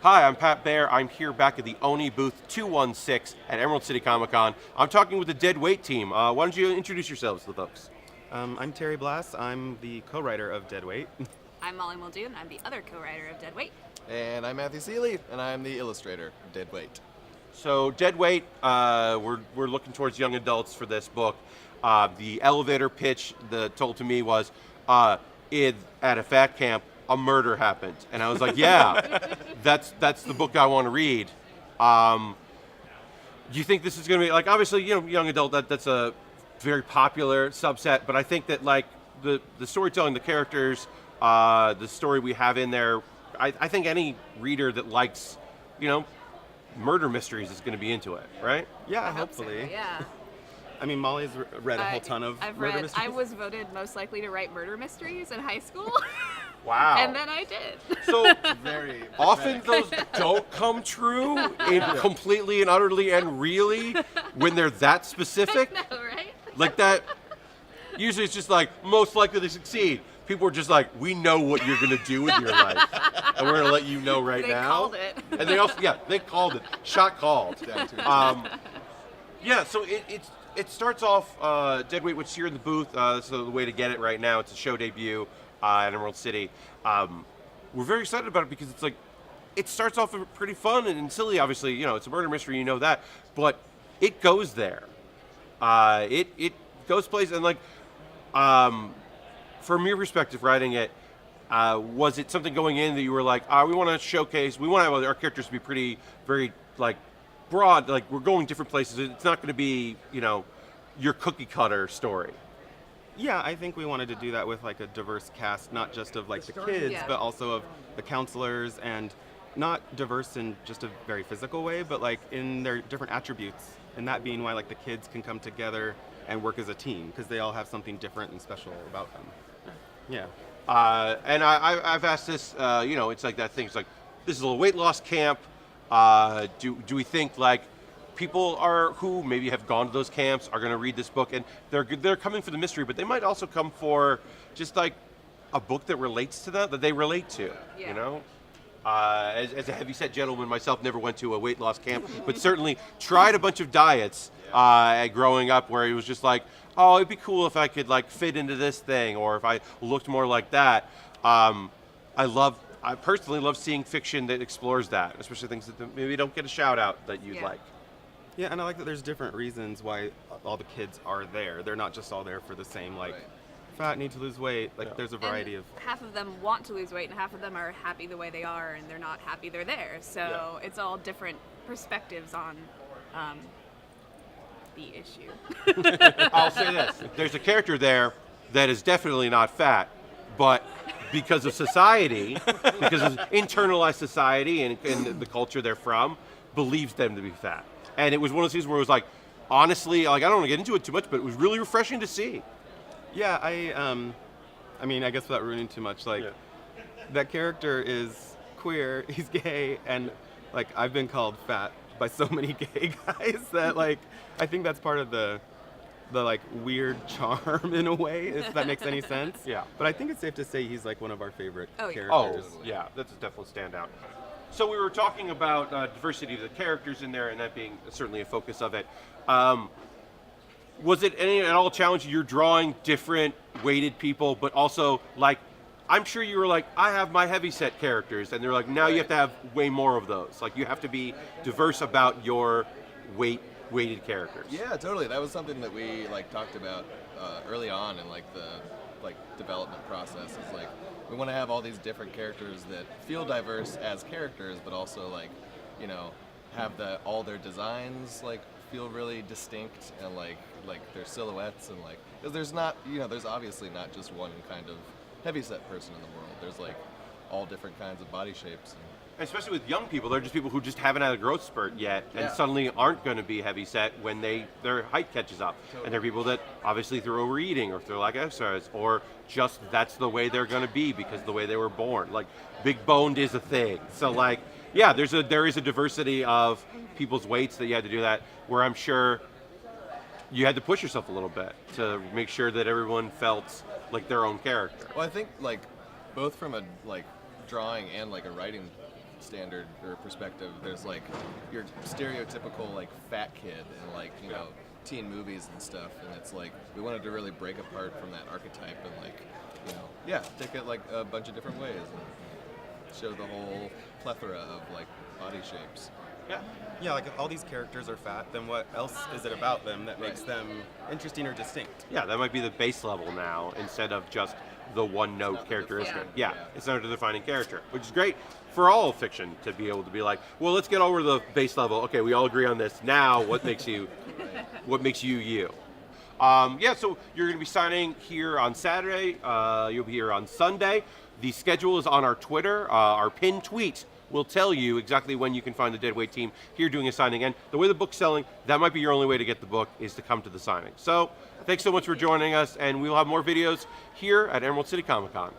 Hi, I'm Pat Baer. I'm here back at the Oni booth 216 at Emerald City Comic Con. I'm talking with the Dead Weight team. Why don't you introduce yourselves to the folks? I'm Terry Blass. I'm the co-writer of Dead Weight. I'm Molly Muldoon. I'm the other co-writer of Dead Weight. And I'm Matthew Seeley, and I'm the illustrator of Dead Weight. So, Dead Weight, we're looking towards young adults for this book. The elevator pitch told to me was, at a fat camp, a murder happened, and I was like, yeah, that's the book I want to read. Do you think this is going to be like, obviously, young adult, that's a very popular subset, but I think that like the storytelling, the characters, the story we have in there, I think any reader that likes, murder mysteries is going to be into it, right? Yeah, I hope so, hopefully. yeah. I mean, Molly's read a whole ton of I've murder read. mysteries. I was voted most likely to write murder mysteries in high school. Wow. And then I did. So Very often those don't come true completely and utterly and really when they're that specific. I know, right? Like that, usually it's just like most likely to succeed. People are just like, we know what you're going to do with your life. And we're going to let you know right They now. called it. And they also, they called it. Shot called. Yeah, so it starts off, Dead Weight, which here in the booth, so the way to get it right now, it's a show debut at Emerald City. We're very excited about it because it's like, it starts off pretty fun and silly, obviously, it's a murder mystery, you know that, but it goes there. It goes places, and like, from your perspective writing it, was it something going in that you were like, we want to showcase, we want to have our characters to be very, like, broad, like, we're going different places, it's not going to be, your cookie cutter story. Yeah, I think we wanted to do that with like a diverse cast, not just of like the kids, Yeah. but also of the counselors, and not diverse in just a very physical way, but like in their different attributes, and that being why like the kids can come together and work as a team because they all have something different and special about them. Yeah. And I've asked this, it's like that thing. It's like, this is a weight loss camp. Do we think like people who maybe have gone to those camps are going to read this book and they're coming for the mystery, but they might also come for just like a book that relates to them, that they relate to, Yeah. As a heavyset gentleman myself, never went to a weight loss camp, but certainly tried a bunch of diets growing up where it was just like, oh, it'd be cool if I could like fit into this thing, or if I looked more like that. I personally love seeing fiction that explores that, especially things that maybe don't get a shout out that you'd Yeah. like. Yeah, and I like that there's different reasons why all the kids are there. They're not just all there for the same like, Right. fat, need to lose weight. Like there's a variety And of. half of them want to lose weight, and half of them are happy the way they are, and they're not happy they're there. So it's all different perspectives on the issue. I'll say this: there's a character there that is definitely not fat, but because of society, because of internalized society and the culture they're from, believes them to be fat. And it was one of those things where it was like, honestly, like I don't want to get into it too much, but it was really refreshing to see. Yeah, I mean, I guess without ruining too much, like that character is queer, he's gay, and like I've been called fat by so many gay guys that like I think that's part of the like weird charm in a way, if that makes any sense. Yeah. But I think it's safe to say he's like one of our favorite Oh, yeah. characters. Oh, yeah, that's a definite standout. So we were talking about diversity of the characters in there, and that being certainly a focus of it. Was it any at all challenging? You're drawing different weighted people, but also like, I'm sure you were like, I have my heavyset characters, and they're like, now you have to have way more of those. Like you have to be diverse about your weighted characters. Yeah, totally. That was something that we like talked about early on in like the development process. Is like we want to have all these different characters that feel diverse as characters, but also like have all their designs like feel really distinct and like their silhouettes and like because there's not there's obviously not just one kind of heavyset person in the world. There's like all different kinds of body shapes. Especially with young people, they're just people who just haven't had a growth spurt yet, and Yeah. suddenly aren't going to be heavyset when their height catches up. Totally. And they're people that obviously through overeating or through lack of exercise, or just that's the way they're going to be because of the way they were born. Like big boned is a thing. So like, yeah, there is a diversity of people's weights that you had to do that. Where I'm sure you had to push yourself a little bit to make sure that everyone felt like their own character. Well, I think like both from a like drawing and like a writing standard or perspective, there's like your stereotypical like fat kid in like, you know, teen movies and stuff, and it's like we wanted to really break apart from that archetype and like, you know, take it like a bunch of different ways and show the whole plethora of like body shapes. Yeah, like if all these characters are fat, then what else is it about them that makes them interesting or distinct? Yeah, that might be the base level now instead of just the one note characteristic. Yeah, it's not a defining character, which is great for all fiction to be able to be like, well, let's get over the base level. Okay, we all agree on this. Now, what makes you, you? Yeah, so you're going to be signing here on Saturday. You'll be here on Sunday. The schedule is on our Twitter. Our pinned tweet will tell you exactly when you can find the Deadweight team here doing a signing. And the way the book's selling, that might be your only way to get the book is to come to the signing. So thanks so much for joining us, and we'll have more videos here at Emerald City Comic Con.